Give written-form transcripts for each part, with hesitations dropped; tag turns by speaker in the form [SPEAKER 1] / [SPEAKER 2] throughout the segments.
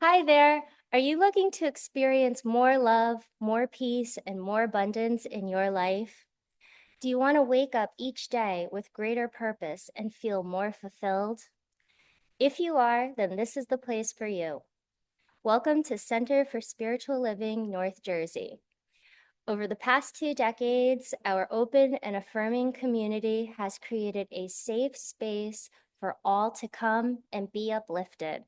[SPEAKER 1] Hi there. Are you looking to experience more love, more peace, and more abundance in your life? Do you want to wake up each day with greater purpose and feel more fulfilled? If you are, then this is the place for you. Welcome to Center for Spiritual Living, North Jersey. Over the past 2 decades, our open and affirming community has created a safe space for all to come and be uplifted.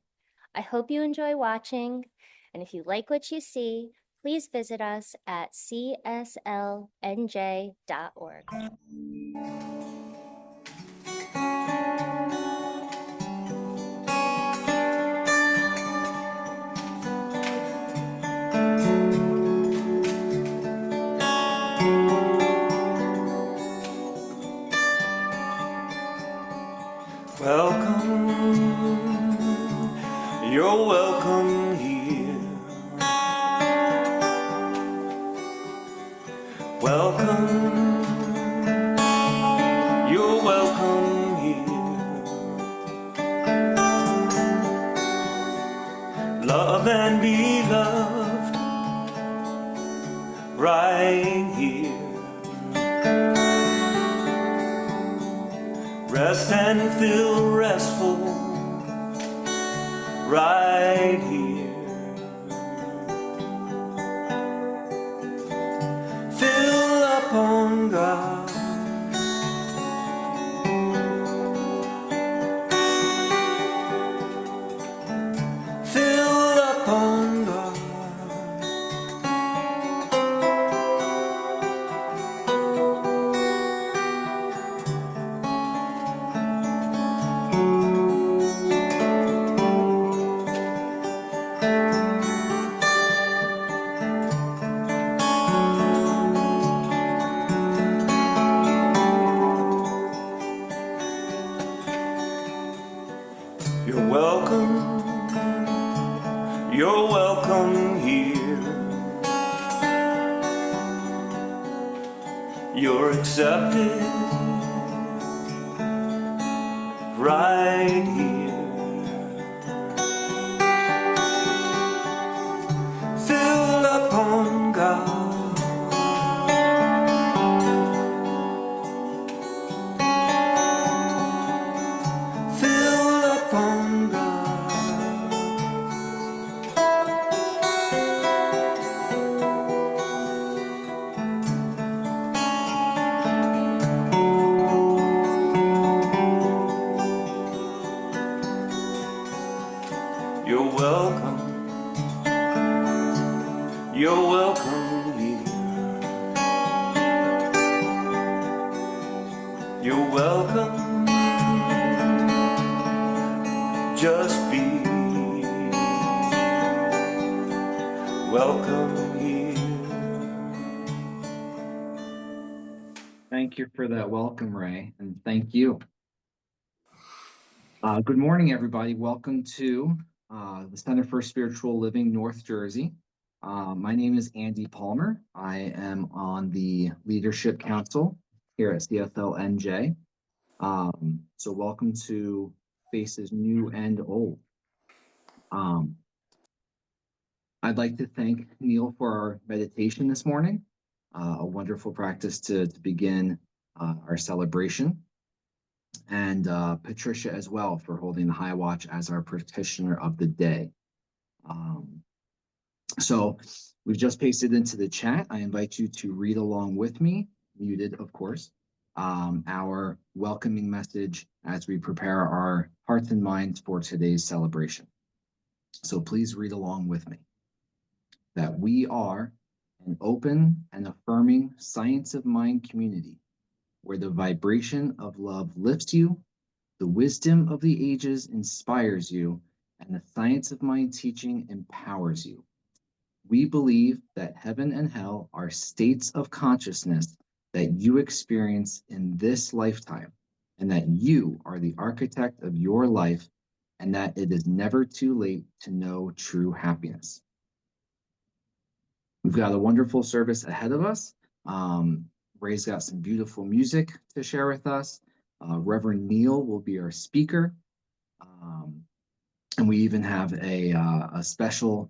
[SPEAKER 1] I hope you enjoy watching, and if you like what you see, please visit us at cslnj.org.
[SPEAKER 2] Welcome, you're welcome here. Welcome, you're welcome here. Love and be loved right here. Rest and feel restful right here. Fill up on God. Fill up on God. You're welcome, you're welcome here. You're accepted right here. Fill up on God. Fill up on God. You're welcome. You're welcome here. You're welcome. Just be welcome here.
[SPEAKER 3] Thank you for that welcome, Ray, and thank you. Good morning, everybody. Welcome to the Center for Spiritual Living, North Jersey. My name is Andy Palmer. I am on the Leadership Council here at CSLNJ. So welcome to Faces New and Old. I'd like to thank Neil for our meditation this morning, a wonderful practice to begin our celebration. And Patricia as well for holding the high watch as our practitioner of the day. So we've just pasted into the chat. I invite you to read along with me, muted of course, our welcoming message as we prepare our hearts and minds for today's celebration. So please read along with me. That we are an open and affirming science of mind community where the vibration of love lifts you, the wisdom of the ages inspires you, and the science of mind teaching empowers you. We believe that heaven and hell are states of consciousness that you experience in this lifetime, and that you are the architect of your life, and that it is never too late to know true happiness. We've got a wonderful service ahead of us. Ray's got some beautiful music to share with us. Reverend Neil will be our speaker. And we even have a special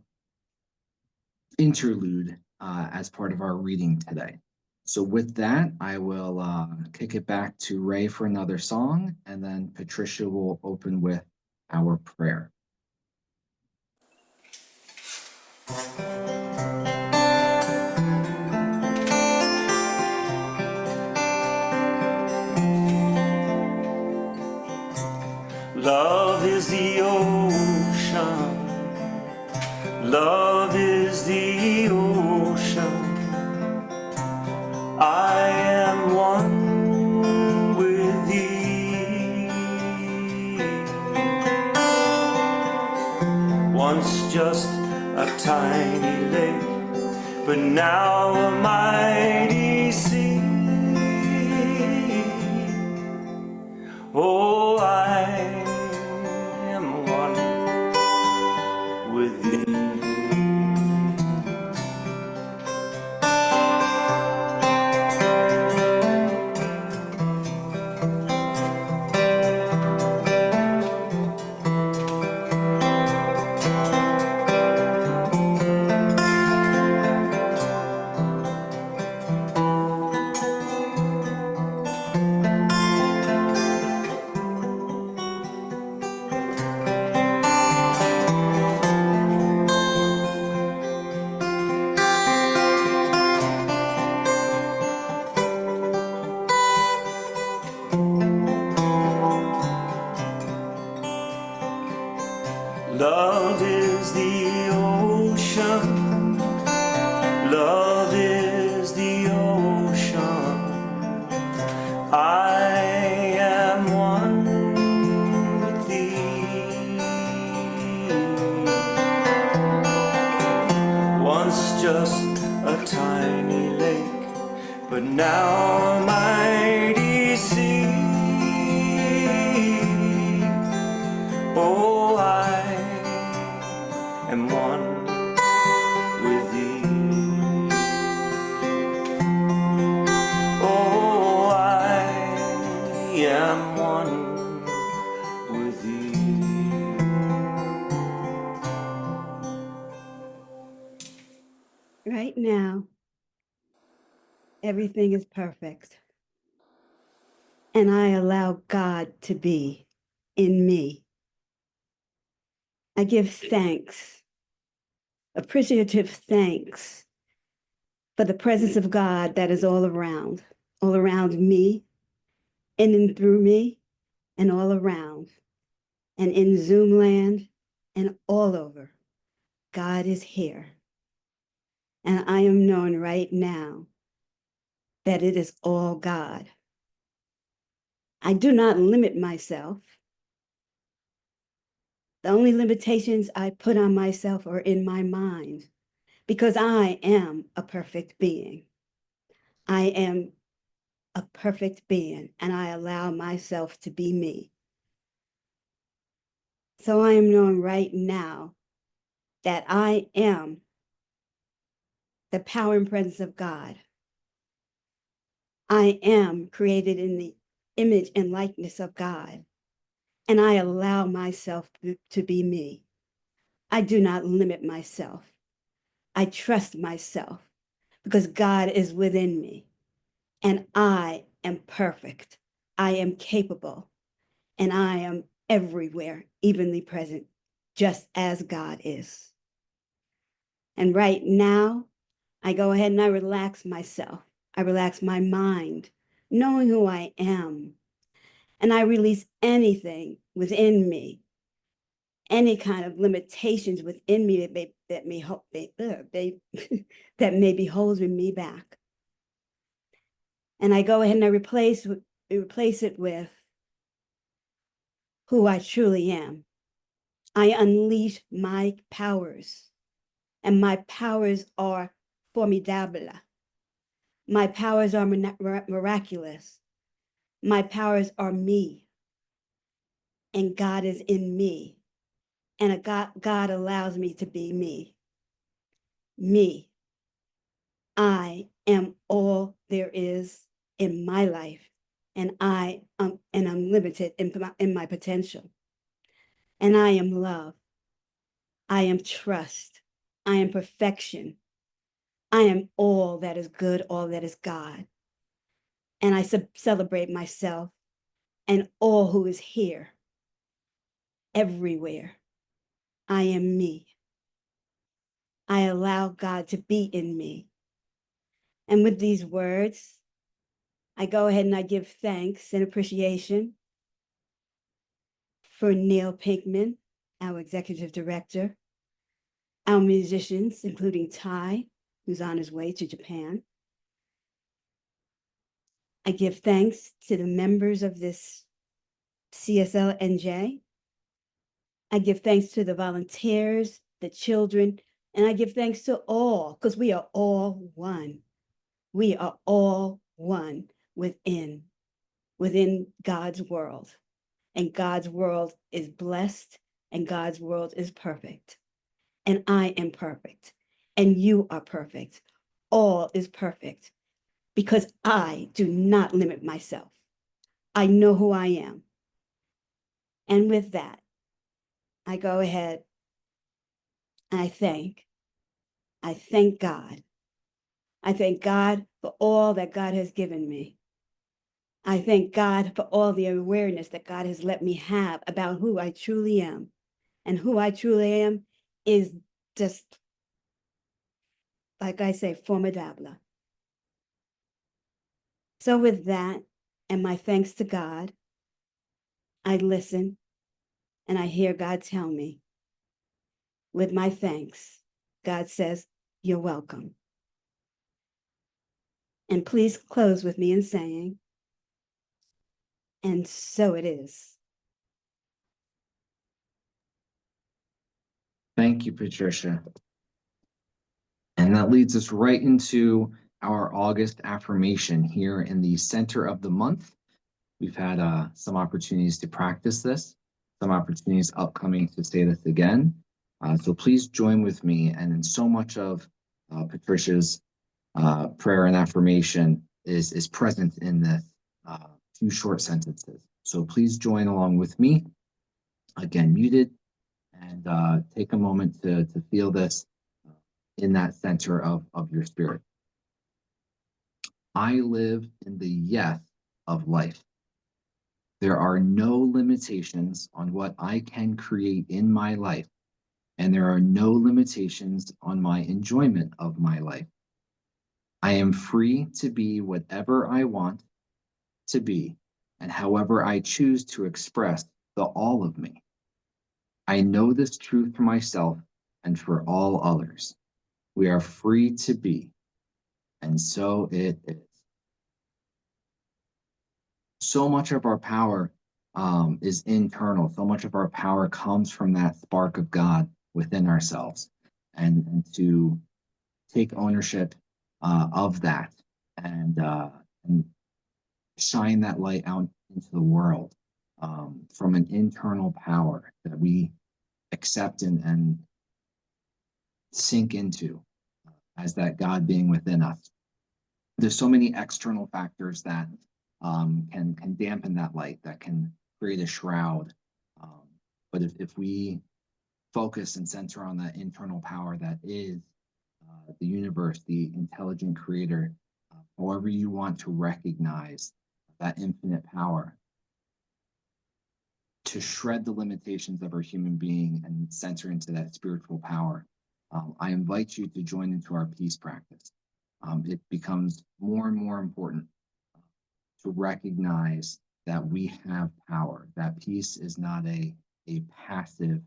[SPEAKER 3] interlude as part of our reading today. So with that, I will kick it back to Ray for another song, and then Patricia will open with our prayer.
[SPEAKER 2] Love is the ocean. Love is the ocean. I am one with thee. Once just a tiny lake, but now a mighty sea. Oh, I am one with thee. Love is the ocean. Love is the ocean. I am one with thee. Once just a tiny lake, but now a mighty sea. Oh, I am one with thee. Oh, I am one with thee.
[SPEAKER 4] Right now, everything is perfect. And I allow God to be in me. I give thanks, appreciative thanks for the presence of God that is all around me, in and through me, and all around, and in Zoom land and all over. God is here. And I am knowing right now that it is all God. I do not limit myself. The only limitations I put on myself are in my mind, because I am a perfect being. I am a perfect being, and I allow myself to be me. So I am knowing right now that I am the power and presence of God. I am created in the image and likeness of God, and I allow myself to be me. I do not limit myself. I trust myself because God is within me, and I am perfect. I am capable, and I am everywhere, evenly present, just as God is. And right now, I go ahead and I relax myself. I relax my mind, knowing who I am. And I release anything within me, any kind of limitations within me that may be holding me back. And I go ahead and I replace it with who I truly am. I unleash my powers, and my powers are formidable. My powers are miraculous. My powers are me, and God is in me, and God allows me to be me. Me. I am all there is in my life, and I'm limited in my potential. and I am love. I am trust. I am perfection. I am all that is good, all that is God. And I celebrate myself and all who is here, everywhere. I am me. I allow God to be in me. And with these words, I go ahead and I give thanks and appreciation for Neil Pinkman, our executive director, our musicians, including Ty, who's on his way to Japan. I give thanks to the members of this CSLNJ. I give thanks to the volunteers, the children, and I give thanks to all, because we are all one. We are all one within God's world. And God's world is blessed, and God's world is perfect. And I am perfect, and you are perfect. All is perfect because I do not limit myself. I know who I am. And with that, I go ahead and I thank God. I thank God for all that God has given me. I thank God for all the awareness that God has let me have about who I truly am. And who I truly am is just, like I say, formidable. So with that, and my thanks to God, I listen and I hear God tell me, with my thanks, God says, you're welcome. And please close with me in saying, and so it is.
[SPEAKER 3] Thank you, Patricia. And that leads us right into our August affirmation here in the center of the month. We've had some opportunities to practice this, some opportunities upcoming to say this again. So please join with me. And in so much of Patricia's prayer and affirmation is present in this few short sentences. So please join along with me. Again, muted, and take a moment to feel this in that center of your spirit. I live in the yes of life. There are no limitations on what I can create in my life, and there are no limitations on my enjoyment of my life. I am free to be whatever I want to be, and however I choose to express the all of me. I know this truth for myself and for all others. We are free to be, and so it is. So much of our power is internal. So much of our power comes from that spark of God within ourselves, and to take ownership of that and shine that light out into the world from an internal power that we accept and sink into as that God being within us. There's so many external factors that can dampen that light, that can create a shroud. But if we focus and center on that internal power that is the universe, the intelligent creator, however you want to recognize that infinite power, to shred the limitations of our human being and center into that spiritual power, I invite you to join into our peace practice. It becomes more and more important to recognize that we have power, that peace is not a passive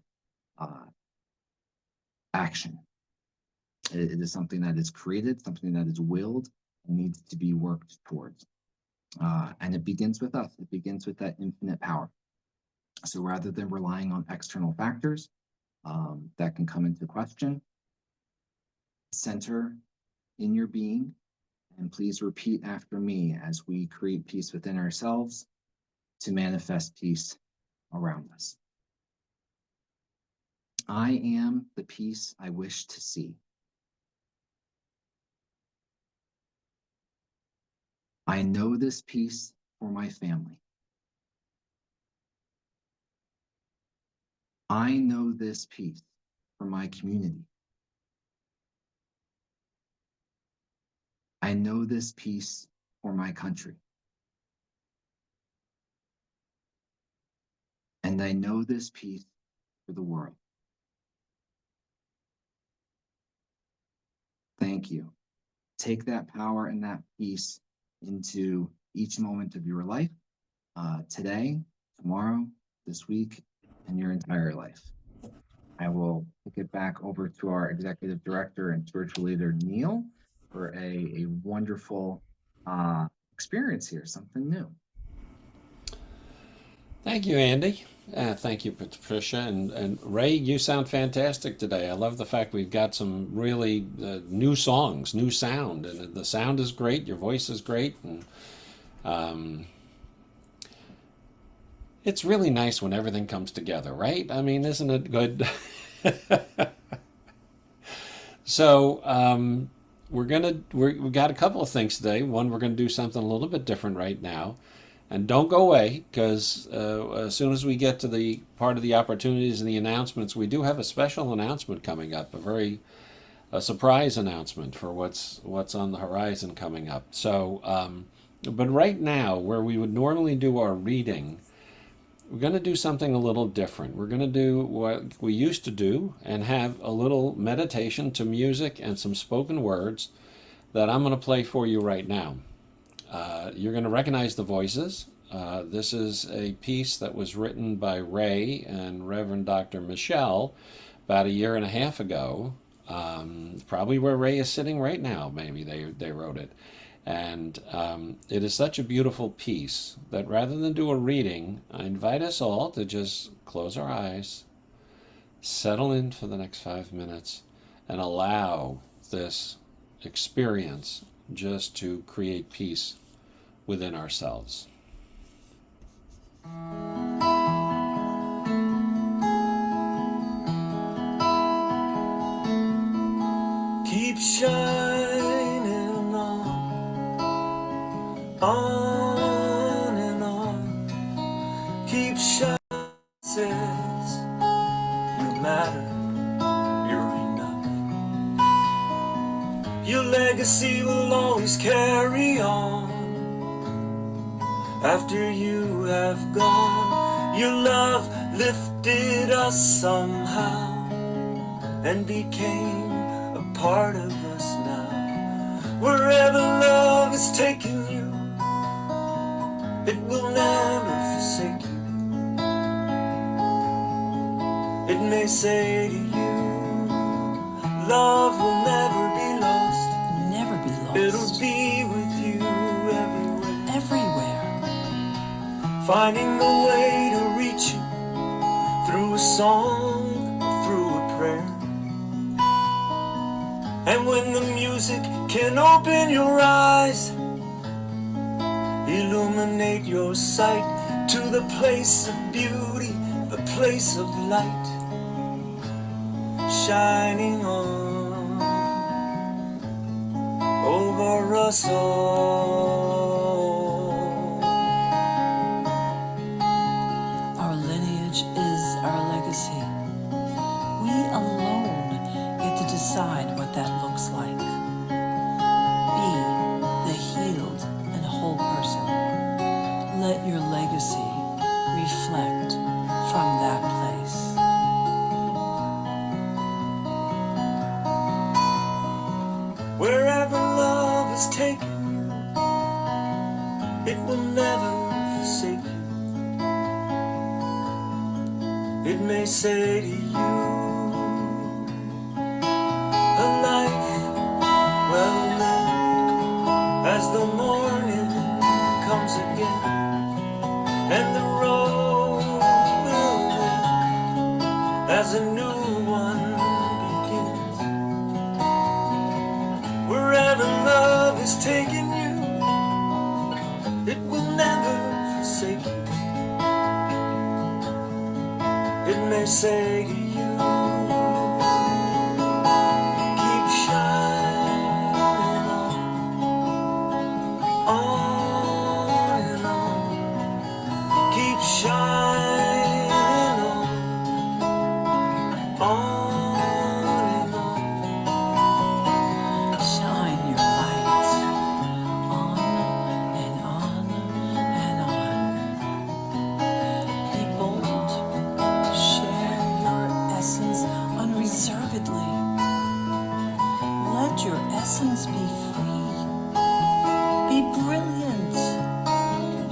[SPEAKER 3] action. It is something that is created, something that is willed, and needs to be worked towards. And it begins with us. It begins with that infinite power. So rather than relying on external factors that can come into question, center in your being, and please repeat after me as we create peace within ourselves to manifest peace around us. I am the peace I wish to see. I know this peace for my family. I know this peace for my community. I know this peace for my country. And I know this peace for the world. Thank you. Take that power and that peace into each moment of your life, today, tomorrow, this week, and your entire life. I will kick it back over to our executive director and spiritual leader, Neil, for a wonderful experience here, something new.
[SPEAKER 5] Thank you, Andy. Thank you, Patricia. And Ray, you sound fantastic today. I love the fact we've got some really new songs, new sound. And the sound is great. Your voice is great. And it's really nice when everything comes together, right? I mean, isn't it good? So we've got a couple of things today. One, we're gonna do something a little bit different right now, and don't go away because as soon as we get to the part of the opportunities and the announcements, we do have a special announcement coming up, a surprise announcement for what's on the horizon coming up. So, but right now, where we would normally do our reading, we're going to do something a little different. We're going to do what we used to do and have a little meditation to music and some spoken words that I'm going to play for you right now. You're going to recognize the voices. This is a piece that was written by Ray and Reverend Dr. Michelle about a year and a half ago. Probably where Ray is sitting right now, maybe they wrote it. And it is such a beautiful piece that rather than do a reading, I invite us all to just close our eyes, settle in for the next 5 minutes, and allow this experience just to create peace within ourselves.
[SPEAKER 2] Keep shining on and on. Keep shining, says you matter, you're enough. Your legacy will always carry on after you have gone. Your love lifted us somehow and became a part of us now. Wherever love is taking you, it will never forsake you. It may say to you, love will never be lost.
[SPEAKER 6] Never be lost.
[SPEAKER 2] It'll be with you everywhere.
[SPEAKER 6] Everywhere.
[SPEAKER 2] Finding the way to reach you through a song or through a prayer. And when the music can open your eyes, illuminate your sight to the place of beauty, the place of light, shining on over us all.
[SPEAKER 6] Our lineage is our legacy. We alone get to decide what that looks like. Be the healed and whole person. Let your legacy reflect from that place.
[SPEAKER 2] Wherever love is taken you, it will never forsake you. It may say to you, a life well lived, as the morning comes again, and the road will end, as a new one begins. Wherever love is taking you, it will never forsake you. It may say to you, keep shining on and on. Keep shining on
[SPEAKER 6] essence be free. Be brilliant.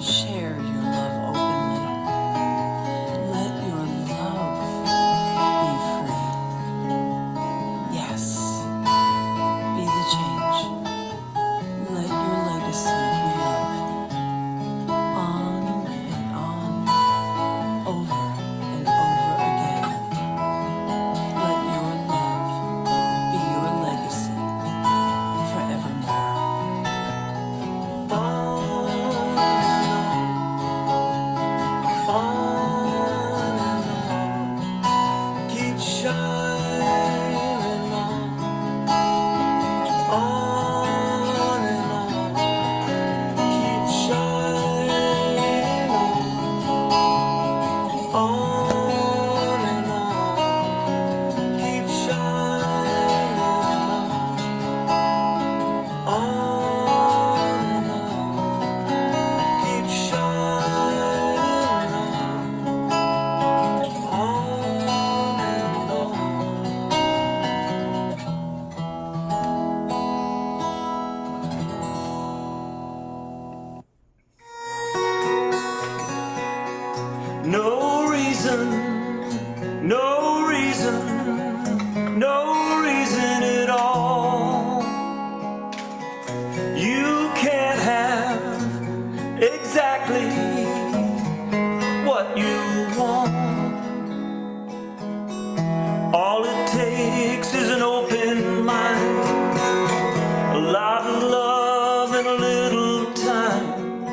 [SPEAKER 6] Share your love openly. Let your love be free. Yes, be the change. Let your legacy be love. On and on, over and over again. Let your love be your legacy forevermore.
[SPEAKER 2] Keep shining on and on. Keep shining on and on. Keep shining on and on. Keep shining on and on. No reason, no reason, no reason at all. You can't have exactly what you want. All it takes is an open mind, a lot of love and a little time,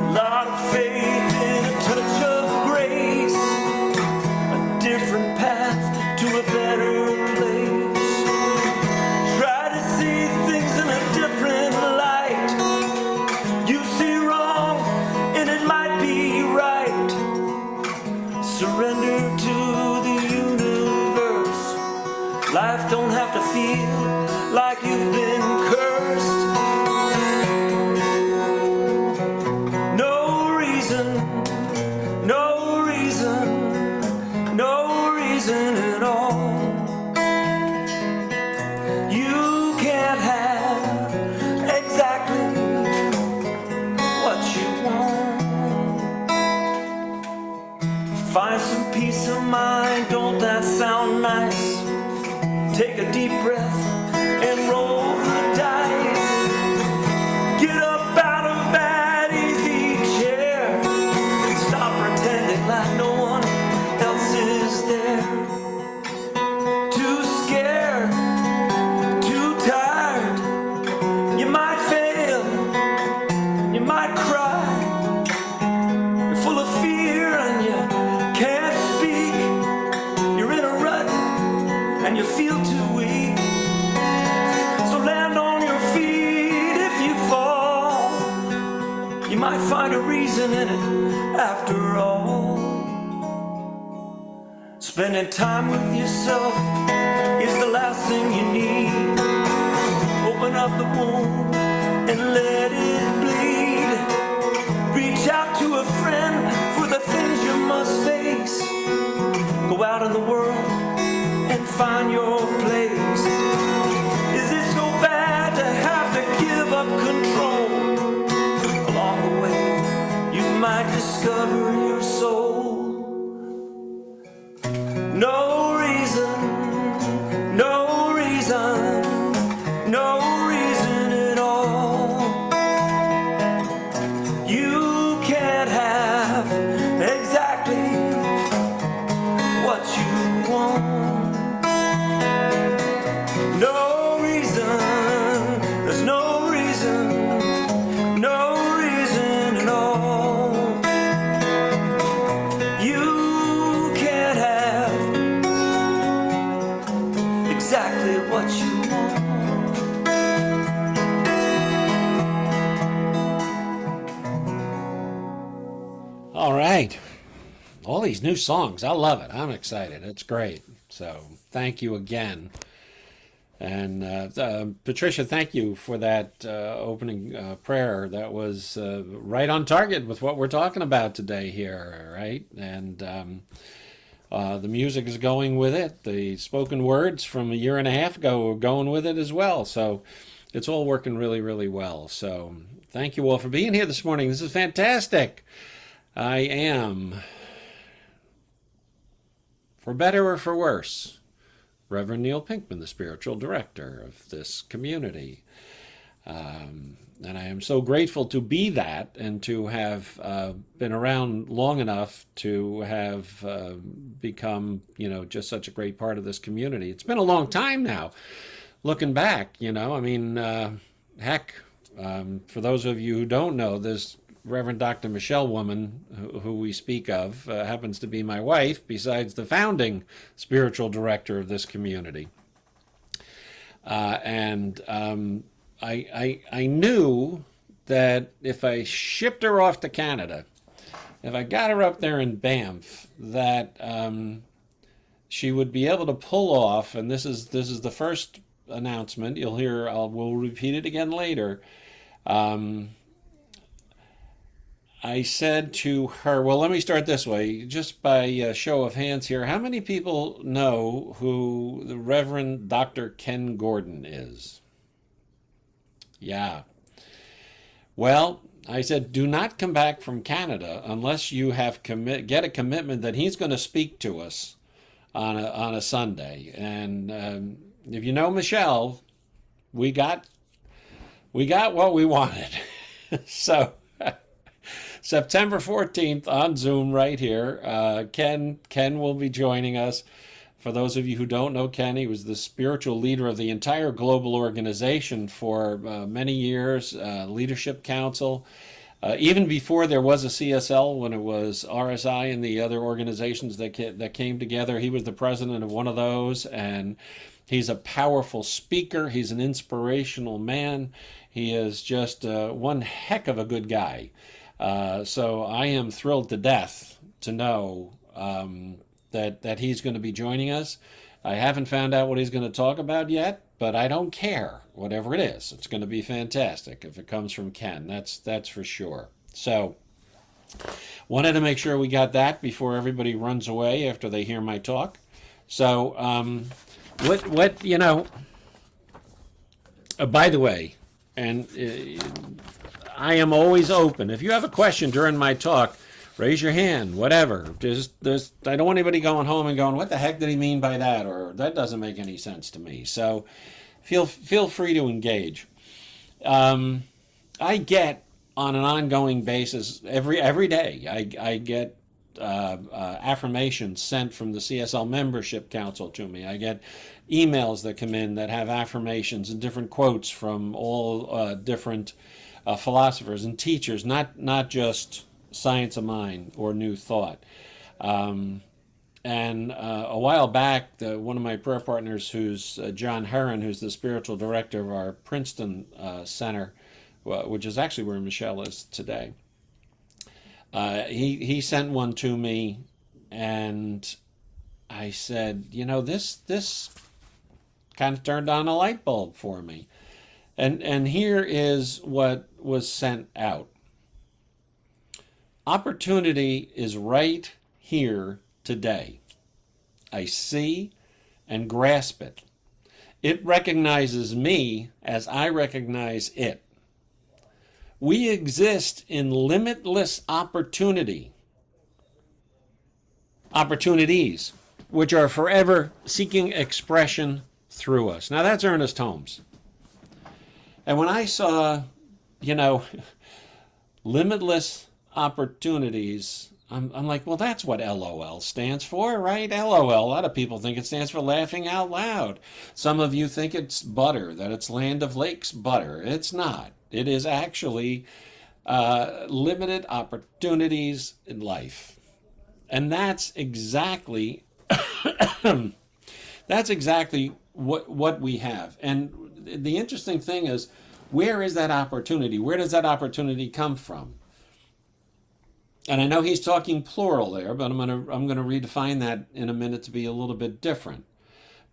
[SPEAKER 2] a lot of faith and a touch of grace, a different path to a better place. Try to see things in a different light. You see wrong and it might be right. Surrender to the universe. Life don't have to feel like you've been cursed. No reason, no reason, no reason at all. You can't have exactly what you want. Find some peace of mind, don't that sound nice? Take a deep breath and roll the dice. Get up out of that easy chair. Stop pretending like no one else is there. Too scared, too tired. You might fail, you might cry. You're full of fear and you can't speak. You're in a rut and you feel too weak. So land on your feet if you fall. You might find a reason in it after all. Spending time with yourself is the last thing you need. Open up the wound and let it bleed. Reach out to a friend for the things you must face. Go out in the world and find your place. Is it so bad to have to give up control? Along the way, you might discover your soul. No reason, no reason, no reason at all. You can't have exactly what you want. No reason, there's no reason, no reason at all. You can't have exactly what you want.
[SPEAKER 5] All right. All these new songs. I love it. I'm excited. It's great. So thank you again. And Patricia, thank you for that opening prayer. That was right on target with what we're talking about today here, right? And The music is going with it. The spoken words from a year and a half ago are going with it as well. So it's all working really, really well. So thank you all for being here this morning. This is fantastic. I am, for better or for worse, Reverend Neil Pinkman, the spiritual director of this community. And I am so grateful to be that and to have been around long enough to have become, just such a great part of this community. It's been a long time now, looking back, I mean, heck, for those of you who don't know, this Reverend Dr. Michelle woman who we speak of happens to be my wife, besides the founding spiritual director of this community. I knew that if I shipped her off to Canada, if I got her up there in Banff, that she would be able to pull off, and this is the first announcement. You'll hear, we'll repeat it again later. I said to her, well, let me start this way, just by show of hands here. How many people know who the Reverend Dr. Ken Gordon is? Yeah. Well, I said, do not come back from Canada unless you have get a commitment that he's going to speak to us on a Sunday. And if you know Michelle, we got what we wanted. So September 14th on Zoom right here, Ken will be joining us. For those of you who don't know Ken, he was the spiritual leader of the entire global organization for many years, Leadership Council. Even before there was a CSL, when it was RSI and the other organizations that came together, he was the president of one of those, and he's a powerful speaker. He's an inspirational man. He is just one heck of a good guy. So I am thrilled to death to know that he's going to be joining us. I haven't found out what he's going to talk about yet, but I don't care. Whatever it is, it's going to be fantastic if it comes from Ken. That's for sure. So wanted to make sure we got that before everybody runs away after they hear my talk. So by the way, and I am always open. If you have a question during my talk, raise your hand, whatever. I don't want anybody going home and going, what the heck did he mean by that? Or that doesn't make any sense to me. So feel free to engage. I get on an ongoing basis every day. I get affirmations sent from the CSL Membership Council to me. I get emails that come in that have affirmations and different quotes from all different philosophers and teachers, not just Science of Mind or New Thought. And a while back, one of my prayer partners, who's John Herron, who's the spiritual director of our Princeton Center, which is actually where Michelle is today, he sent one to me, and I said, this kind of turned on a light bulb for me. And here is what was sent out. Opportunity is right here today. I see and grasp it. It recognizes me as I recognize it. We exist in limitless opportunities, which are forever seeking expression through us. Now that's Ernest Holmes. And when I saw, limitless opportunities, I'm like, well, that's what LOL stands for, right? LOL. A lot of people think it stands for laughing out loud. Some of you think it's butter, that it's Land of Lakes butter. It's not. It is actually limited opportunities in life. And that's exactly what we have. And the interesting thing is, where is that opportunity? Where does that opportunity come from? And I know he's talking plural there, but I'm going to redefine that in a minute to be a little bit different.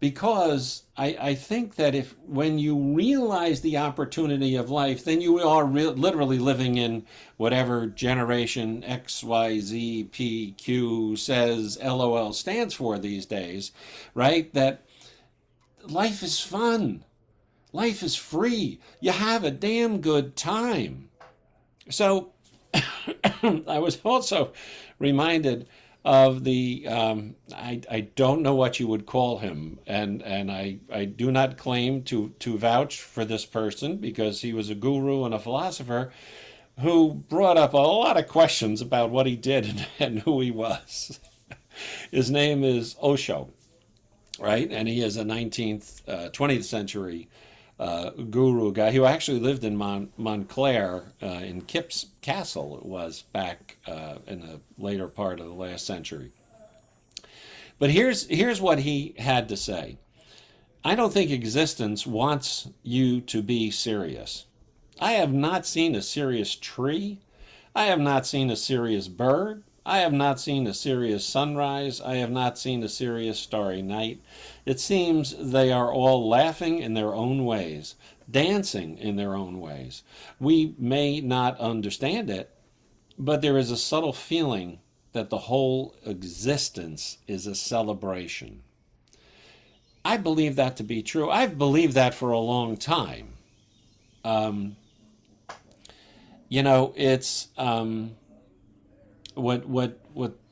[SPEAKER 5] because I think that if when you realize the opportunity of life, then you are literally living in whatever generation X, Y, Z, P, Q says LOL stands for these days, right? That life is fun. Life is free. You have a damn good time. So I was also reminded of the I don't know what you would call him, and I do not claim to vouch for this person because he was a guru and a philosopher who brought up a lot of questions about what he did and who he was. His name is Osho, right? And he is a 19th, 20th century guru guy who actually lived in Montclair in Kip's Castle, it was back in the later part of the last century. But here's what he had to say. I don't think existence wants you to be serious. I have not seen a serious tree. I have not seen a serious bird. I have not seen a serious sunrise. I have not seen a serious starry night. It seems they are all laughing in their own ways, dancing in their own ways. We may not understand it, but there is a subtle feeling that the whole existence is a celebration. I believe that to be true. I've believed that for a long time. Um, it's what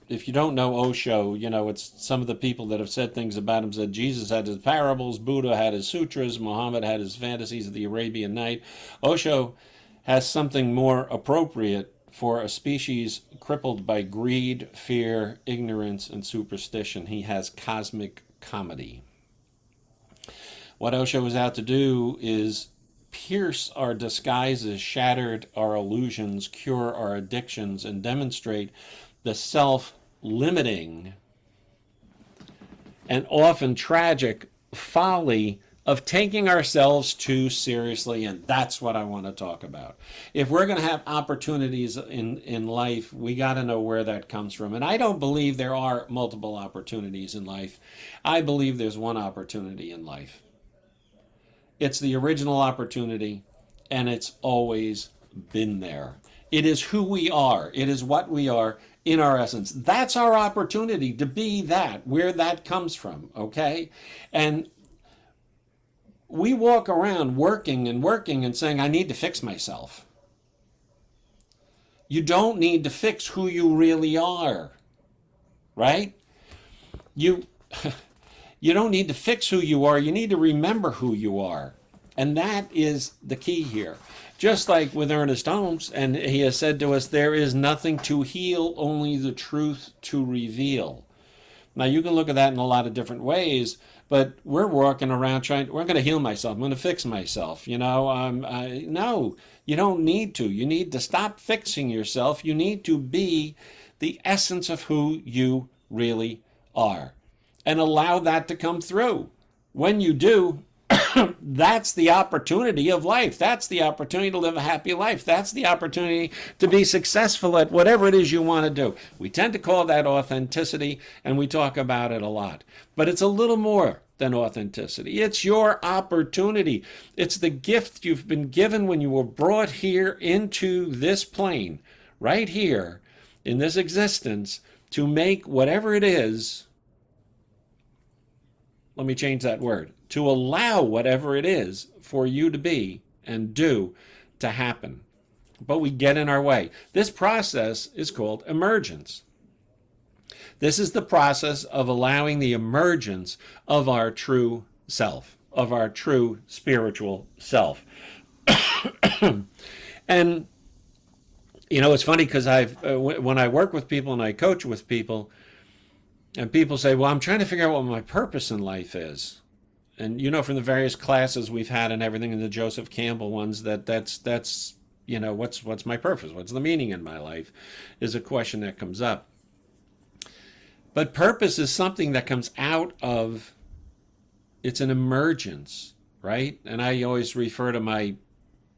[SPEAKER 5] if you don't know Osho, it's some of the people that have said things about him said Jesus had his parables, Buddha had his sutras, Muhammad had his fantasies of the Arabian Night. Osho has something more appropriate for a species crippled by greed, fear, ignorance, and superstition. He has cosmic comedy. What Osho is out to do is pierce our disguises, shattered our illusions, cure our addictions, and demonstrate the self-limiting and often tragic folly of taking ourselves too seriously, and that's what I want to talk about. If we're going to have opportunities in life, we got to know where that comes from. And I don't believe there are multiple opportunities in life. I believe there's one opportunity in life. It's the original opportunity, and it's always been there. It is who we are. It is what we are in our essence. That's our opportunity to be that, where that comes from, okay? And we walk around working and saying, I need to fix myself. You don't need to fix who you really are, right? You you don't need to fix who you are. You need to remember who you are. And that is the key here. Just like with Ernest Holmes, and he has said to us, there is nothing to heal, only the truth to reveal. Now, you can look at that in a lot of different ways, but we're walking around we're going to heal myself. I'm going to fix myself. No, you don't need to. You need to stop fixing yourself. You need to be the essence of who you really are and allow that to come through. When you do, that's the opportunity of life. That's the opportunity to live a happy life. That's the opportunity to be successful at whatever it is you want to do. We tend to call that authenticity, and we talk about it a lot. But it's a little more than authenticity. It's your opportunity. It's the gift you've been given when you were brought here into this plane, right here, in this existence, to make whatever it is. Let me change that word. To allow whatever it is for you to be and do to happen. But we get in our way. This process is called emergence. This is the process of allowing the emergence of our true self, of our true spiritual self. And, it's funny because when I work with people and I coach with people, and people say, well, I'm trying to figure out what my purpose in life is. And from the various classes we've had and everything in the Joseph Campbell ones, that's what's my purpose? What's the meaning in my life is a question that comes up. But purpose is something that comes out of, it's an emergence, right? And I always refer to my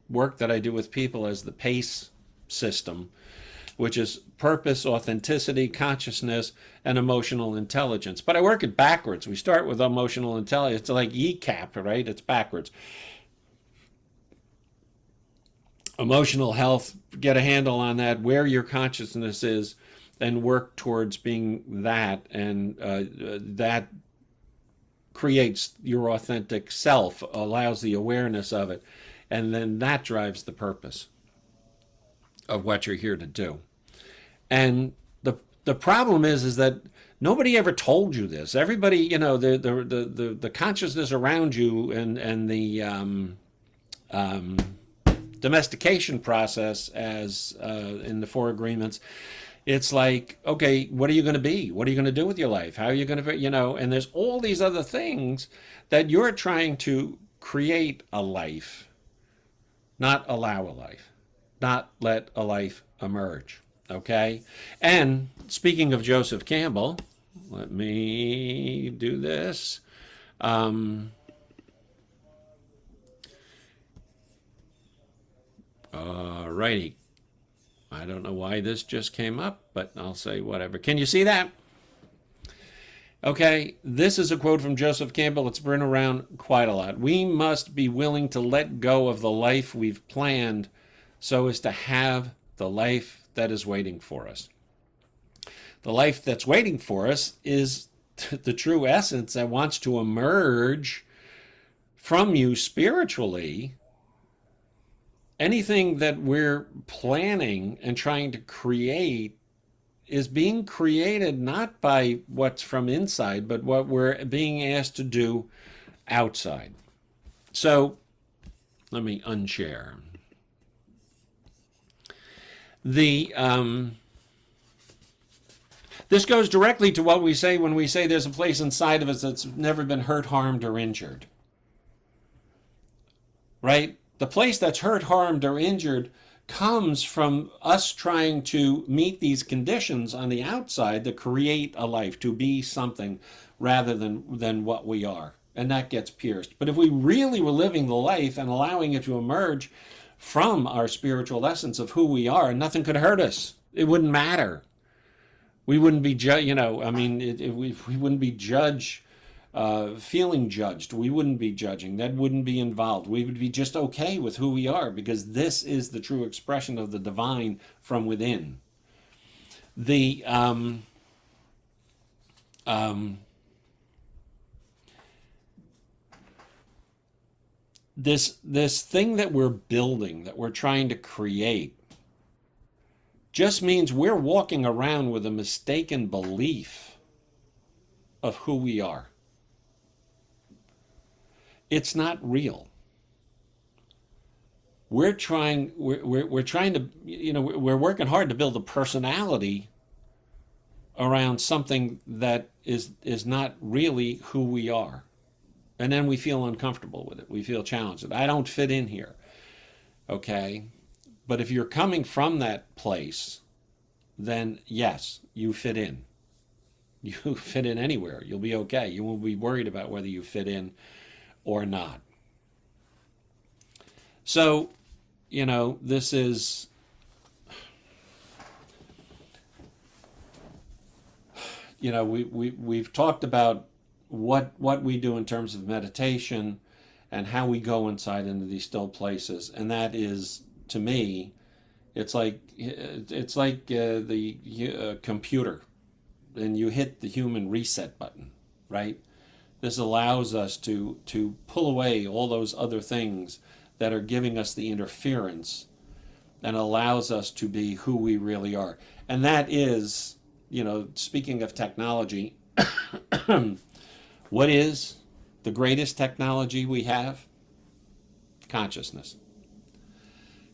[SPEAKER 5] work that I do with people as the PACE system. which is purpose, authenticity, consciousness, and emotional intelligence. But I work it backwards. We start with emotional intelligence. It's like ECAP, right? It's backwards. Emotional health, get a handle on that, where your consciousness is, and work towards being that. And that creates your authentic self, allows the awareness of it. And then that drives the purpose of what you're here to do. And the problem is that nobody ever told you this. Everybody, the consciousness around you and the domestication process, as in the Four Agreements, it's like, okay, what are you going to be? What are you going to do with your life? How are you going to, and there's all these other things that you're trying to create a life, not allow a life, not let a life emerge. Okay? And speaking of Joseph Campbell, let me do this. Alrighty. I don't know why this just came up, but I'll say whatever. Can you see that? Okay, this is a quote from Joseph Campbell. It's been around quite a lot. We must be willing to let go of the life we've planned so as to have the life that is waiting for us. The life that's waiting for us is the true essence that wants to emerge from you spiritually. Anything that we're planning and trying to create is being created not by what's from inside, but what we're being asked to do outside. So let me unshare. This goes directly to what we say when we say there's a place inside of us that's never been hurt, harmed, or injured. Right? The place that's hurt, harmed, or injured comes from us trying to meet these conditions on the outside to create a life, to be something rather than what we are. And that gets pierced. But if we really were living the life and allowing it to emerge from our spiritual essence of who we are, nothing could hurt us. It wouldn't matter. We wouldn't be, we wouldn't be feeling judged. We wouldn't be judging. That wouldn't be involved. We would be just okay with who we are, because this is the true expression of the divine from within. This thing that we're building, that we're trying to create, just means we're walking around with a mistaken belief of who we are. It's not real. We're trying to, we're working hard to build a personality around something that is not really who we are. And then we feel uncomfortable with it. We feel challenged. I don't fit in here. Okay? But if you're coming from that place, then yes, you fit in. You fit in anywhere. You'll be okay. You won't be worried about whether you fit in or not. So, this is, we've talked about what we do in terms of meditation and how we go inside into these still places, and that is, to me, it's like the computer, and you hit the human reset button, right? This allows us to pull away all those other things that are giving us the interference, and allows us to be who we really are. And that is, speaking of technology, what is the greatest technology we have? Consciousness.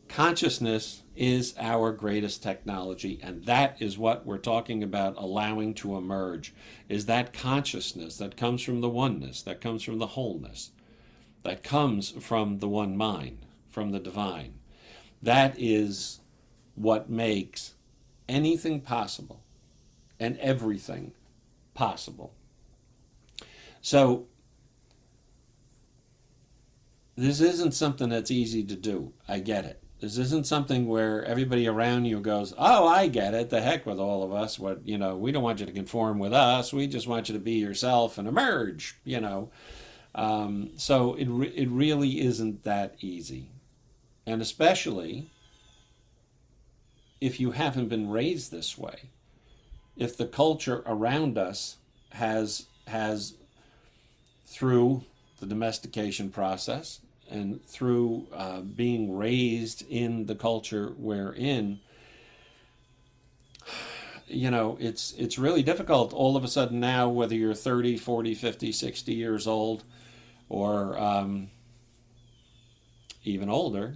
[SPEAKER 5] Consciousness is our greatest technology, and that is what we're talking about allowing to emerge, is that consciousness that comes from the oneness, that comes from the wholeness, that comes from the one mind, from the divine. That is what makes anything possible and everything possible. So this isn't something that's easy to do. I get it. This isn't something where everybody around you goes, "Oh, I get it. The heck with all of us. What, we don't want you to conform with us. We just want you to be yourself and emerge." So it really isn't that easy, and especially if you haven't been raised this way. If the culture around us has through the domestication process and through being raised in the culture we're in, it's really difficult all of a sudden now, whether you're 30, 40, 50, 60 years old, or even older,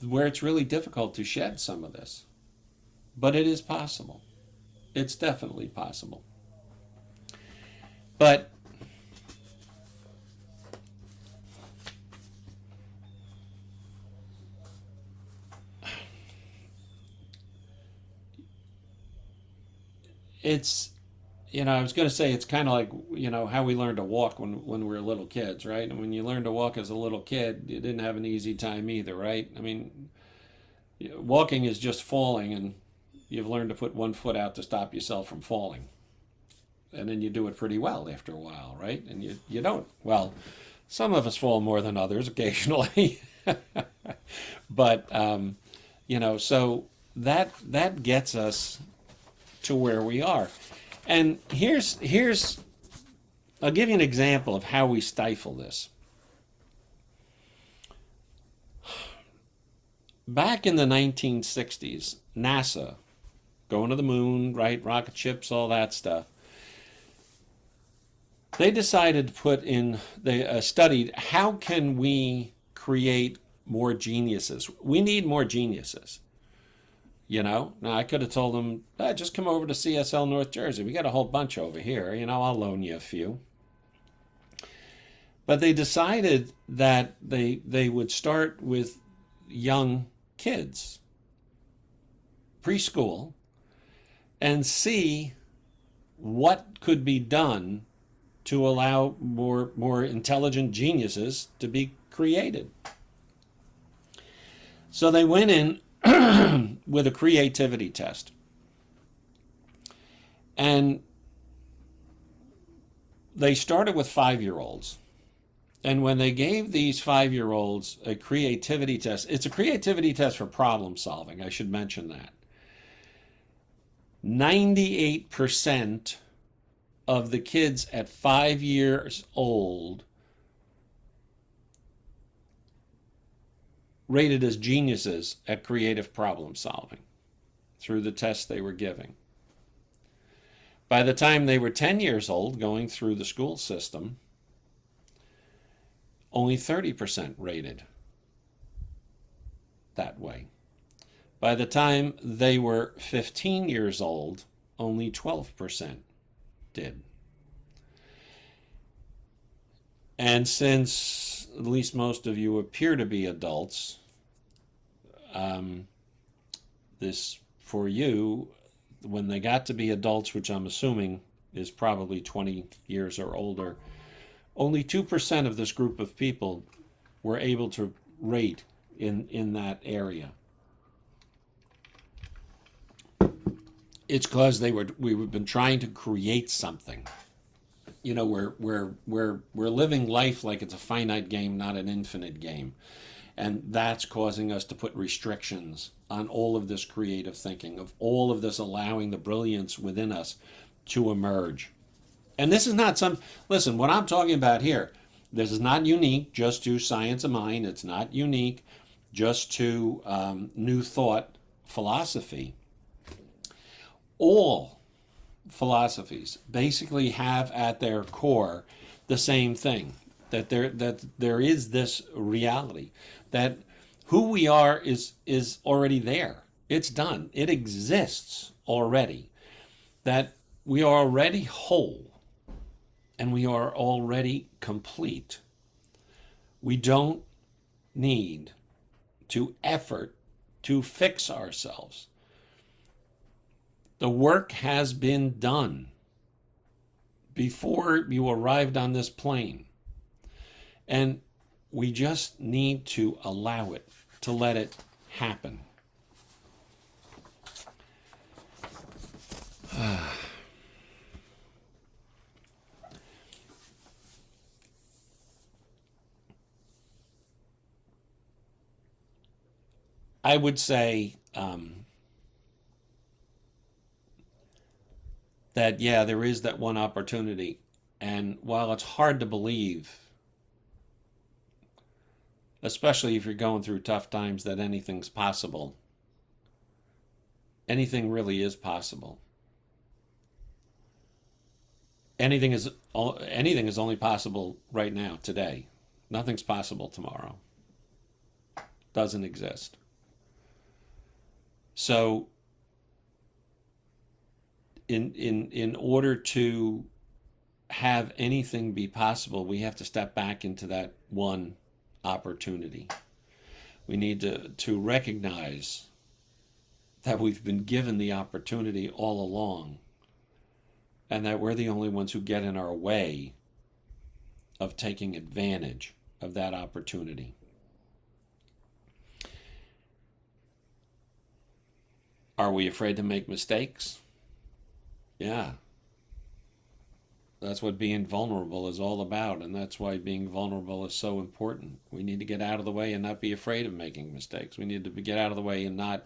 [SPEAKER 5] where it's really difficult to shed some of this. But it is possible. It's definitely possible. But it's, I was going to say it's kind of like, how we learned to walk when we were little kids, right? And when you learn to walk as a little kid, you didn't have an easy time either, right? I mean, walking is just falling, and you've learned to put one foot out to stop yourself from falling. And then you do it pretty well after a while, right? And you don't. Well, some of us fall more than others occasionally. But, so that gets us to where we are. And here's I'll give you an example of how we stifle this. Back in the 1960s, NASA, going to the moon, right, rocket ships, all that stuff, they decided to they studied how can we create more geniuses. We need more geniuses. Now I could have told them, just come over to CSL North Jersey. We got a whole bunch over here. I'll loan you a few. But they decided that they would start with young kids, preschool, and see what could be done to allow more intelligent geniuses to be created. So they went in with a creativity test. And they started with 5-year-olds. And when they gave these 5-year-olds a creativity test, it's a creativity test for problem solving, I should mention that. 98% of the kids at 5 years old rated as geniuses at creative problem solving through the tests they were giving. By the time they were 10 years old, going through the school system, only 30% rated that way. By the time they were 15 years old, only 12% did. And since at least most of you appear to be adults, this, for you, when they got to be adults, which I'm assuming is probably 20 years or older, only 2% of this group of people were able to rate in that area. It's because we've been trying to create something. We're living life like it's a finite game, not an infinite game. And that's causing us to put restrictions on all of this creative thinking, of all of this allowing the brilliance within us to emerge. And this is not listen, what I'm talking about here, this is not unique just to science of mind. It's not unique just to New Thought philosophy. All philosophies basically have at their core the same thing, that there is this reality, that who we are is already there. It's done. It exists already. That we are already whole and we are already complete. We don't need to effort to fix ourselves. The work has been done before you arrived on this plane. And we just need to allow it. to let it happen. I would say that, yeah, there is that one opportunity. And while it's hard to believe, especially if you're going through tough times, that anything's possible, anything really is possible. Anything is only possible right now, today. Nothing's possible tomorrow. Doesn't exist. So in order to have anything be possible, we have to step back into that one opportunity. We need to recognize that we've been given the opportunity all along, and that we're the only ones who get in our way of taking advantage of that opportunity. Are we afraid to make mistakes? Yeah. That's what being vulnerable is all about, and that's why being vulnerable is so important. We need to get out of the way and not be afraid of making mistakes. We need to get out of the way and not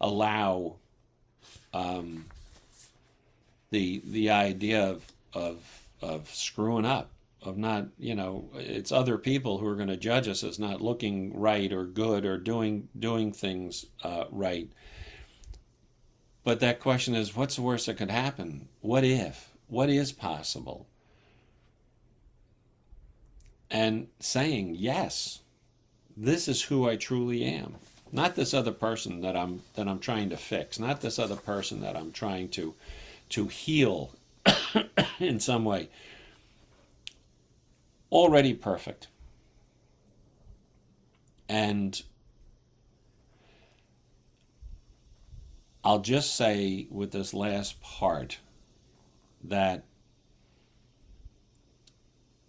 [SPEAKER 5] allow the idea of screwing up, of not, it's other people who are going to judge us as not looking right or good or doing things right. But that question is, what's the worst that could happen? What if? What is possible? And saying, yes, this is who I truly am. Not this other person that I'm trying to fix. Not this other person that I'm trying to heal in some way. Already perfect. And I'll just say with this last part that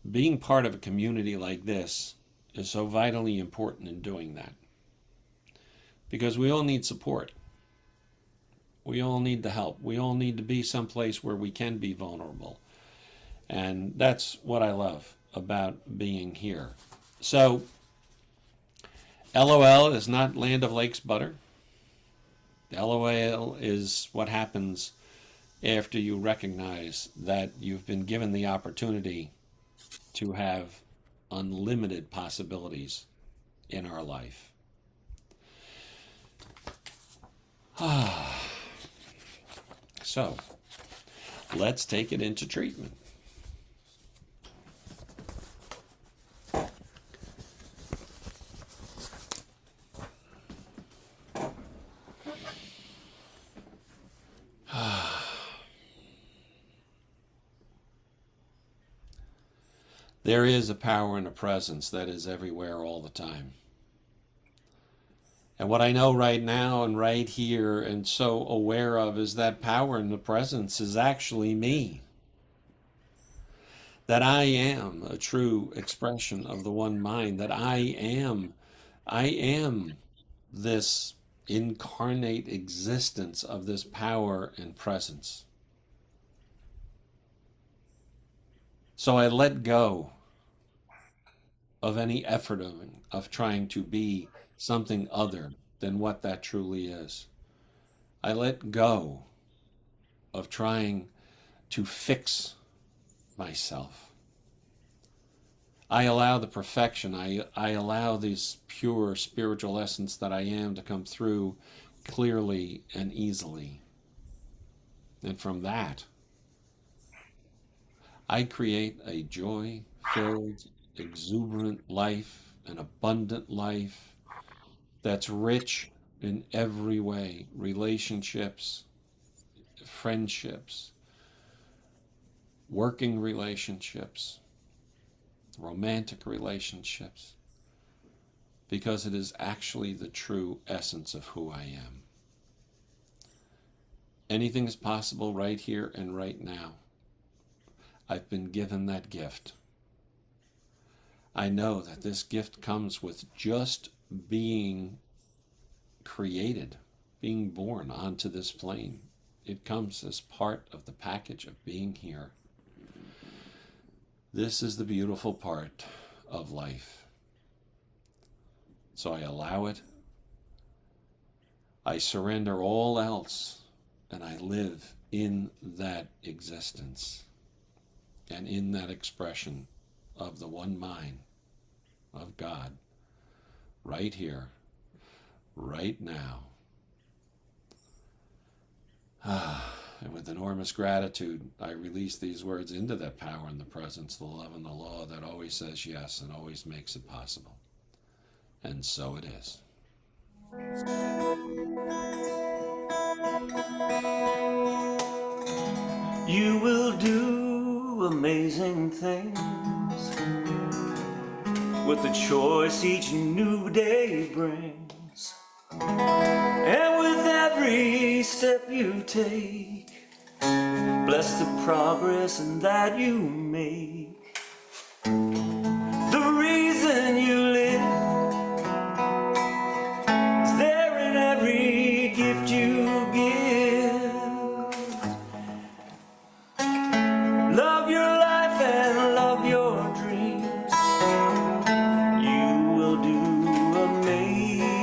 [SPEAKER 5] being part of a community like this is so vitally important in doing that. Because we all need support. We all need the help. We all need to be someplace where we can be vulnerable. And that's what I love about being here. So, LOL is not Land of Lakes butter. LOL is what happens after you recognize that you've been given the opportunity to have unlimited possibilities in our life. So, let's take it into treatment. There is a power and a presence that is everywhere all the time. And what I know right now and right here and so aware of is that power and the presence is actually me. That I am a true expression of the one mind. That I am this incarnate existence of this power and presence. So I let go of any effort of trying to be something other than what that truly is. I let go of trying to fix myself. I allow the perfection, I allow this pure spiritual essence that I am to come through clearly and easily. And from that, I create a joy-filled, exuberant life, an abundant life that's rich in every way. Relationships, friendships, working relationships, romantic relationships, because it is actually the true essence of who I am. Anything is possible right here and right now. I've been given that gift. I know that this gift comes with just being created, being born onto this plane. It comes as part of the package of being here. This is the beautiful part of life. So I allow it. I surrender all else, and I live in that existence and in that expression of the one mind of God right here, right now. And with enormous gratitude, I release these words into that power and the presence, the love and the law that always says yes and always makes it possible. And so it is.
[SPEAKER 2] You will do amazing things with the choice each new day brings. And with every step you take, bless the progress and that you make. The reason you live is there in every gift you give. Love your life and love your dreams. You will do amazing,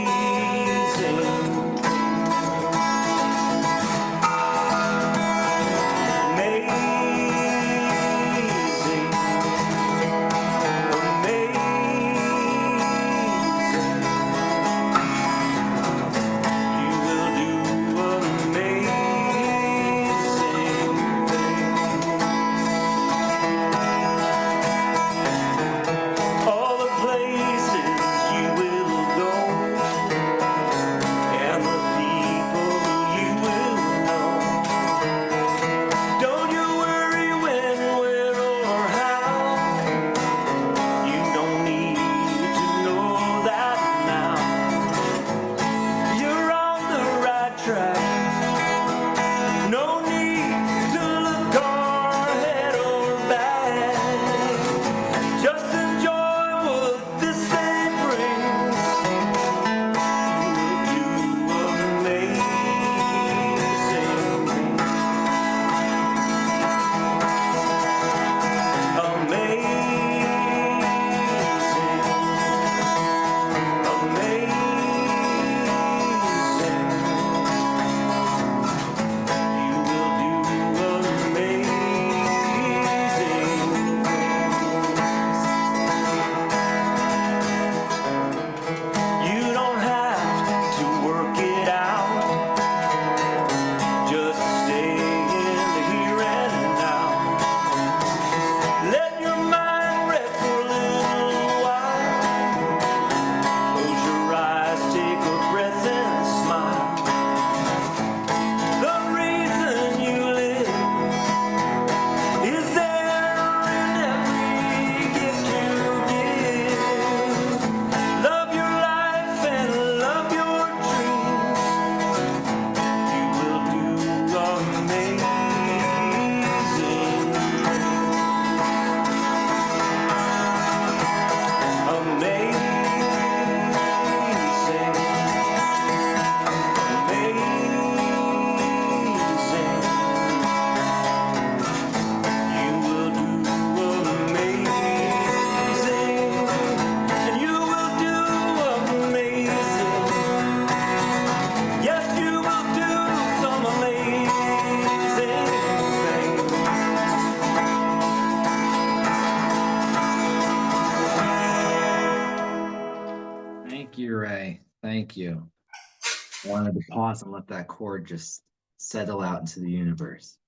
[SPEAKER 2] amazing, amazing. You will do amazing things. All the places you will go and the people you will know. Don't you worry when, where, or how. You don't need to know that now. You're on the right track. No need to look ahead or back. Just enjoy what this day brings. You will do amazing things. You don't have to work it out. Just stay in the here and now. Let your mind rest for a little while. Close your eyes, take a breath and smile. The reason you live is there in every gift you give. Love your life and love your dreams. You will do amazing, amazing, you will do amazing, and you will do amazing. Yes, you will do some amazing things.
[SPEAKER 3] Thank you, Ray. Thank you. I wanted to pause and let that chord just settle out into the universe.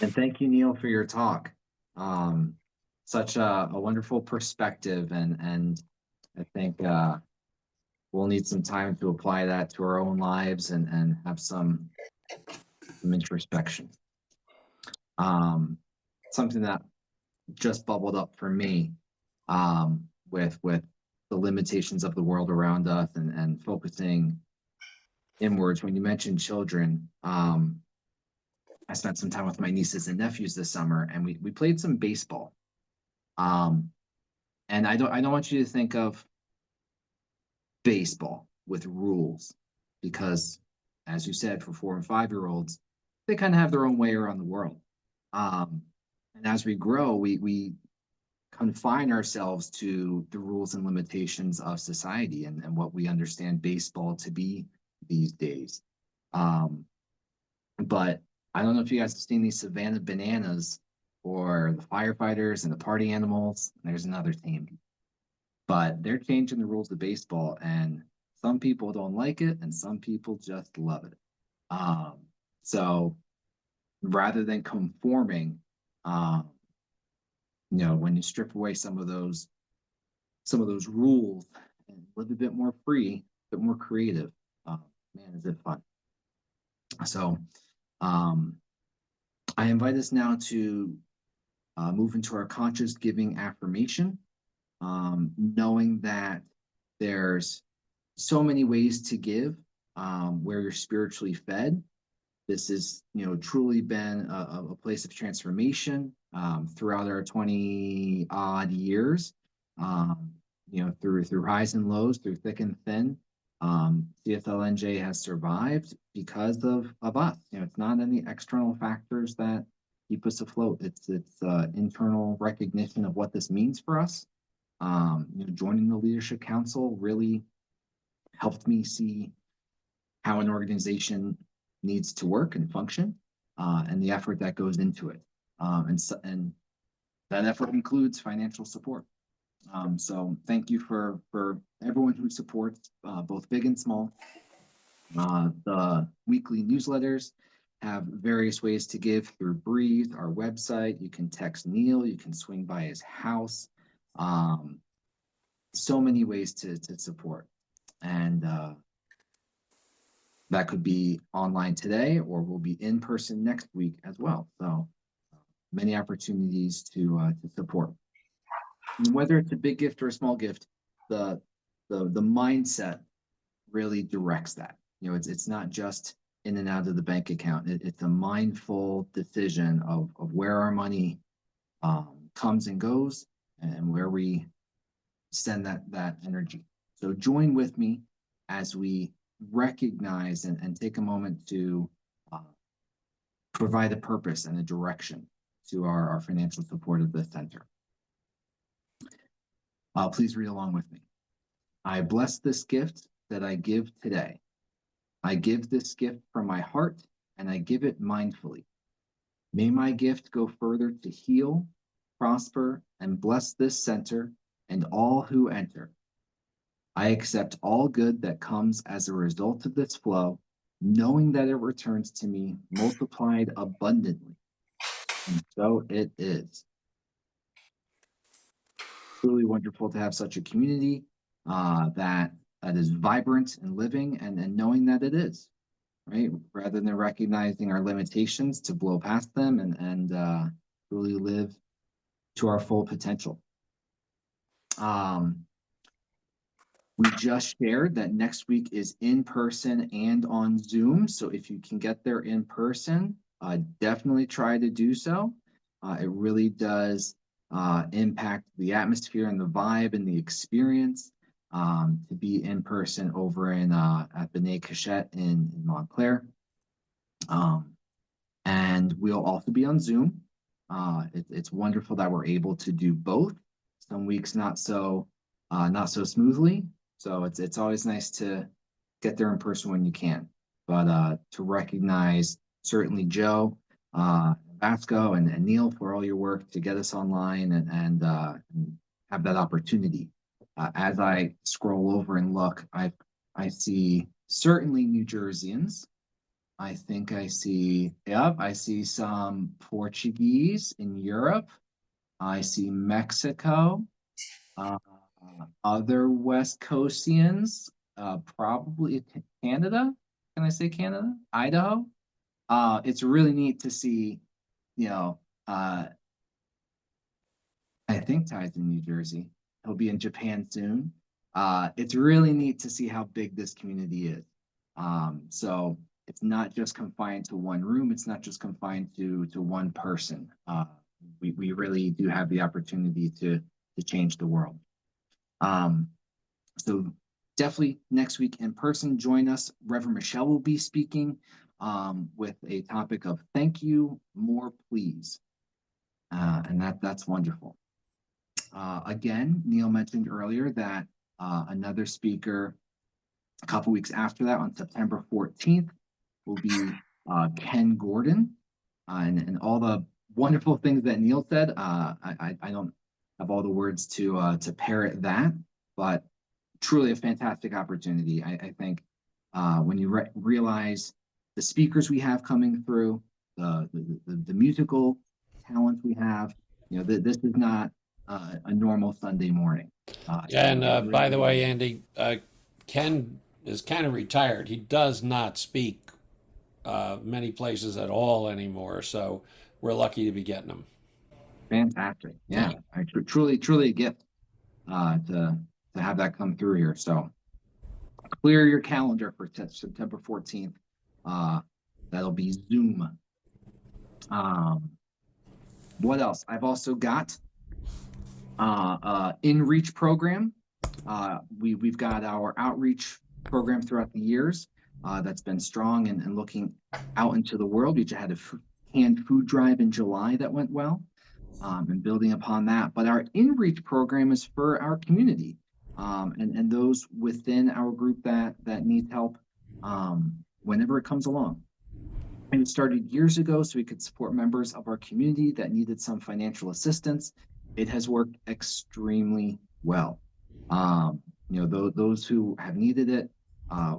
[SPEAKER 3] And thank you, Neil, for your talk. Such a wonderful perspective, and I think we'll need some time to apply that to our own lives and have some introspection. Something that just bubbled up for me with the limitations of the world around us and focusing inwards. When you mentioned children, I spent some time with my nieces and nephews this summer, and we played some baseball. And I don't want you to think of baseball with rules, because, as you said, for 4 and 5-year-olds, they kind of have their own way around the world. And as we grow, we confine ourselves to the rules and limitations of society and what we understand baseball to be these days. But I don't know if you guys have seen these Savannah Bananas or the firefighters and the party animals. There's another team, but they're changing the rules of baseball, and some people don't like it, and some people just love it. Um, so rather than conforming, um, when you strip away some of those rules and live a bit more free, a bit more creative, man, is it fun. So um, I invite us now to move into our conscious giving affirmation, knowing that there's so many ways to give, where you're spiritually fed. This has, truly been a place of transformation throughout our 20 odd years. Through highs and lows, through thick and thin. CFLNJ has survived because of us. It's not any external factors that keep us afloat. It's internal recognition of what this means for us. Joining the leadership council really helped me see how an organization needs to work and function, and the effort that goes into it. And that effort includes financial support. So thank you for everyone who supports, both big and small. The weekly newsletters have various ways to give through Breathe, our website. You can text Neil, you can swing by his house. So many ways to support. And that could be online today, or will be in person next week as well. So many opportunities to support. And whether it's a big gift or a small gift, the mindset really directs that. It's not just in and out of the bank account. It's a mindful decision of where our money comes and goes, and where we send that energy. So join with me as we recognize and take a moment to provide a purpose and a direction to our financial support of the center. Please read along with me. I bless this gift that I give today. I give this gift from my heart, and I give it mindfully. May my gift go further to heal, prosper, and bless this center and all who enter. I accept all good that comes as a result of this flow, knowing that it returns to me multiplied abundantly. And so it is. Truly wonderful to have such a community that is vibrant and living, and knowing that it is, right? Rather than recognizing our limitations, to blow past them and really live to our full potential. We just shared that next week is in person and on Zoom. So if you can get there in person, definitely try to do so. It really does impact the atmosphere and the vibe and the experience to be in person over in at B'nai Cachette in Montclair. And we'll also be on Zoom. It's wonderful that we're able to do both. Some weeks not so smoothly. So it's always nice to get there in person when you can. But to recognize certainly Joe, Vasco, and Neil for all your work to get us online and have that opportunity. As I scroll over and look, I see certainly New Jerseyans. I think I see some Portuguese in Europe. I see Mexico. Other West Coastians, probably Canada. Can I say Canada? Idaho. It's really neat to see, I think Ty's in New Jersey. He'll be in Japan soon. It's really neat to see how big this community is. So it's not just confined to one room. It's not just confined to one person. We really do have the opportunity to change the world. So definitely next week in person, join us. Reverend Michelle will be speaking with a topic of thank you, more please. And that's wonderful. Again, Neil mentioned earlier that another speaker a couple weeks after that on September 14th will be Ken Gordon. And all the wonderful things that Neil said. I don't have all the words to parrot that, but truly a fantastic opportunity. I think when you realize the speakers we have coming through, the musical talent we have, this is not a normal Sunday morning.
[SPEAKER 5] Yeah, and by the way,
[SPEAKER 3] Really,
[SPEAKER 5] Andy, Ken is kind of retired. He does not speak many places at all anymore, so we're lucky to be getting him.
[SPEAKER 3] fantastic. Yeah,
[SPEAKER 5] Yeah.
[SPEAKER 3] truly a gift to have that come through here. So clear your calendar for September 14th. That'll be Zoom. What else? I've also got in-reach program. We've got our outreach program throughout the years that's been strong and looking out into the world. We just had a canned food drive in July that went well, and building upon that. But our in-reach program is for our community and those within our group that needs help whenever it comes along. And it started years ago so we could support members of our community that needed some financial assistance. It has worked extremely well. Those who have needed it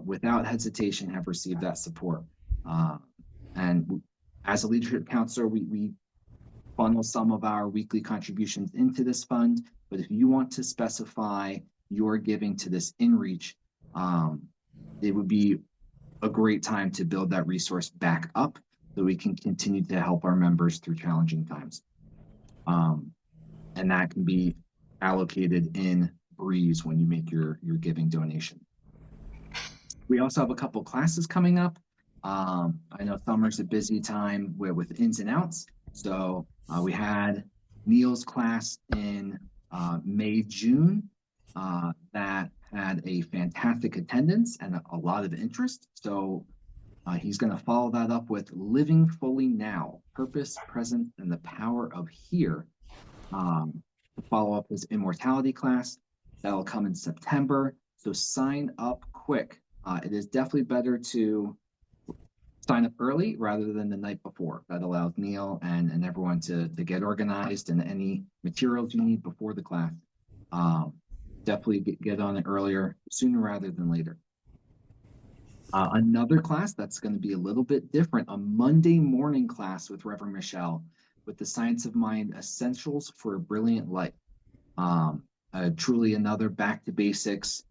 [SPEAKER 3] without hesitation have received that support. And as a leadership counselor, we funnel some of our weekly contributions into this fund. But if you want to specify your giving to this inReach, it would be a great time to build that resource back up so we can continue to help our members through challenging times. And that can be allocated in Breeze when you make your giving donation. We also have a couple classes coming up. I know summer's a busy time with ins and outs. So we had Neil's class in May, June that had a fantastic attendance and a lot of interest. So he's going to follow that up with Living Fully Now, Purpose, Presence, and the Power of Here to follow up his immortality class. That'll come in September. So sign up quick. It is definitely better to sign up early rather than the night before. That allows Neil and everyone to get organized and any materials you need before the class. Definitely get on it earlier, sooner rather than later. Another class that's going to be a little bit different, a Monday morning class with Reverend Michelle with the Science of Mind Essentials for a Brilliant Life. Truly another back to basics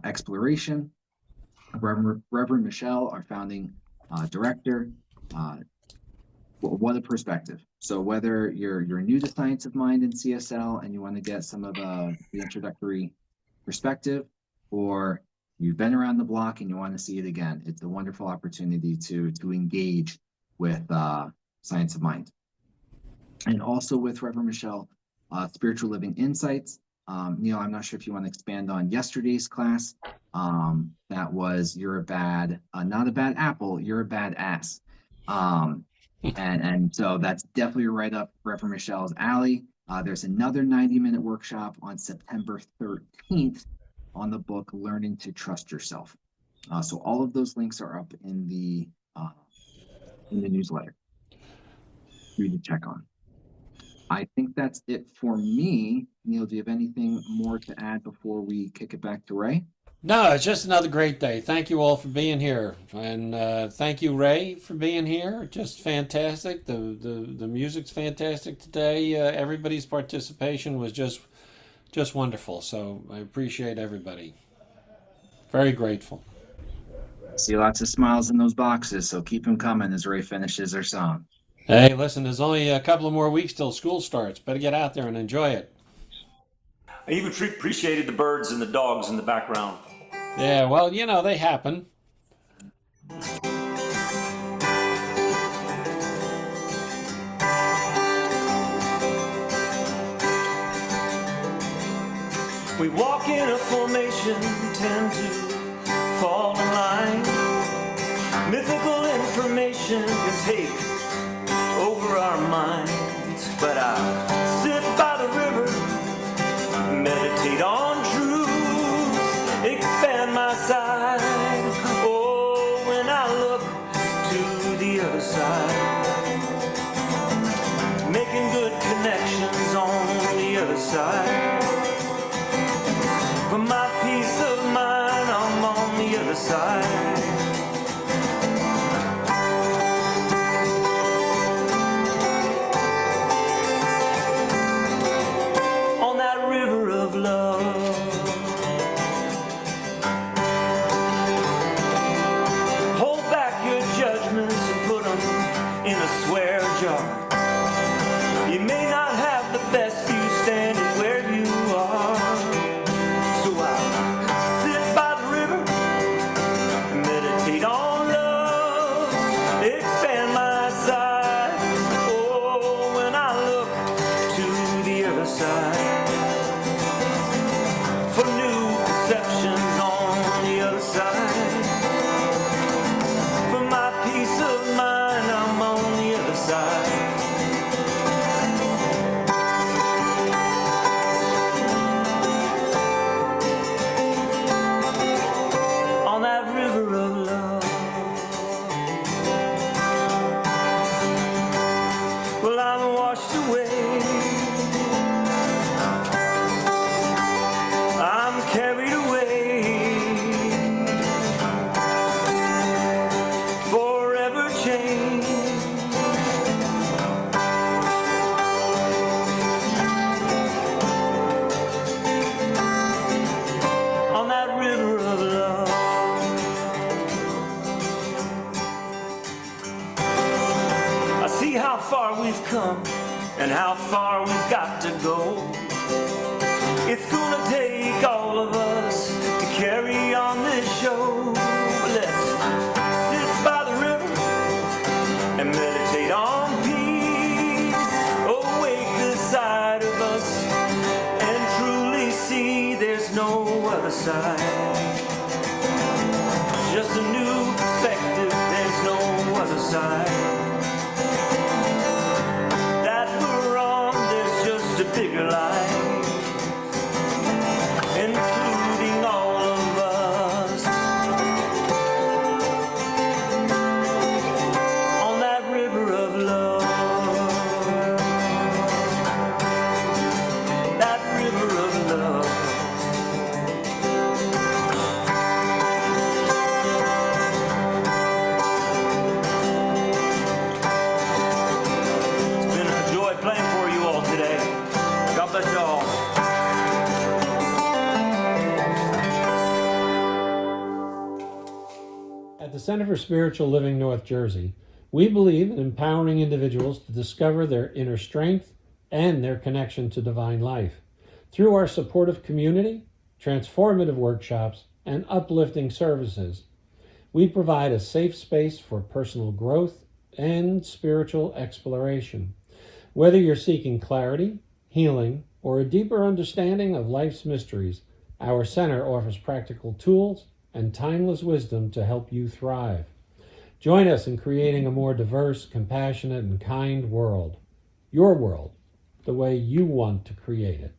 [SPEAKER 3] exploration. Reverend Michelle, our founding director, what a perspective. So whether you're new to Science of Mind and CSL and you want to get some of the introductory perspective, or you've been around the block and you want to see it again, it's a wonderful opportunity to engage with Science of Mind. And also with Reverend Michelle, Spiritual Living Insights. Neil, I'm not sure if you want to expand on yesterday's class. That was you're a bad, not a bad apple, you're a bad ass. And so that's definitely right up Reverend Michelle's alley. There's another 90-minute workshop on September 13th on the book Learning to Trust Yourself. So all of those links are up in the newsletter for you to check on. I think that's it for me. Neil, do you have anything more to add before we kick it back to Ray?
[SPEAKER 5] No, it's just another great day. Thank you all for being here, and thank you, Ray, for being here. Just fantastic. The music's fantastic today. Everybody's participation was just wonderful. So I appreciate everybody. Very grateful.
[SPEAKER 3] See lots of smiles in those boxes, so keep them coming as Ray finishes her song.
[SPEAKER 5] Hey, listen, there's only a couple of more weeks till school starts. Better get out there and enjoy it.
[SPEAKER 2] I even appreciated the birds and the dogs in the background.
[SPEAKER 5] Yeah, well, they happen.
[SPEAKER 2] We walk in a formation, tend to fall in line. Mythical information can take over our minds. But I sit by the river, meditate on truth, expand my sight. Oh, when I look to the other side, making good connections on the other side. For my peace of mind, I'm on the other side. On that river of love, hold back your judgments and put them in a swear jar. You may not have the best view standing where you are. So I sit by the river and meditate on love, expand my sight. Oh, when I look to the other side, for new perceptions on the other side. For my peace of mind, I'm on the other side. On that river of love. Well, I'm washed away, I'm carried away, forever changed. On that river of love. I see how far we've come and how far we've got to go. It's gonna take all of us to carry on this show. Let's sit by the river and meditate on peace. Awake the side of us and truly see there's no other side. Just a new perspective, there's no other side. That we're on, there's just a bigger life, including all of us. On that river of love. That river of love. It's been a joy playing for you all today. God bless you all.
[SPEAKER 5] At the Center for Spiritual Living North Jersey, we believe in empowering individuals to discover their inner strength and their connection to divine life. Through our supportive community, transformative workshops, and uplifting services, we provide a safe space for personal growth and spiritual exploration. Whether you're seeking clarity, healing, or a deeper understanding of life's mysteries, our center offers practical tools and timeless wisdom to help you thrive. Join us in creating a more diverse, compassionate, and kind world. Your world, the way you want to create it.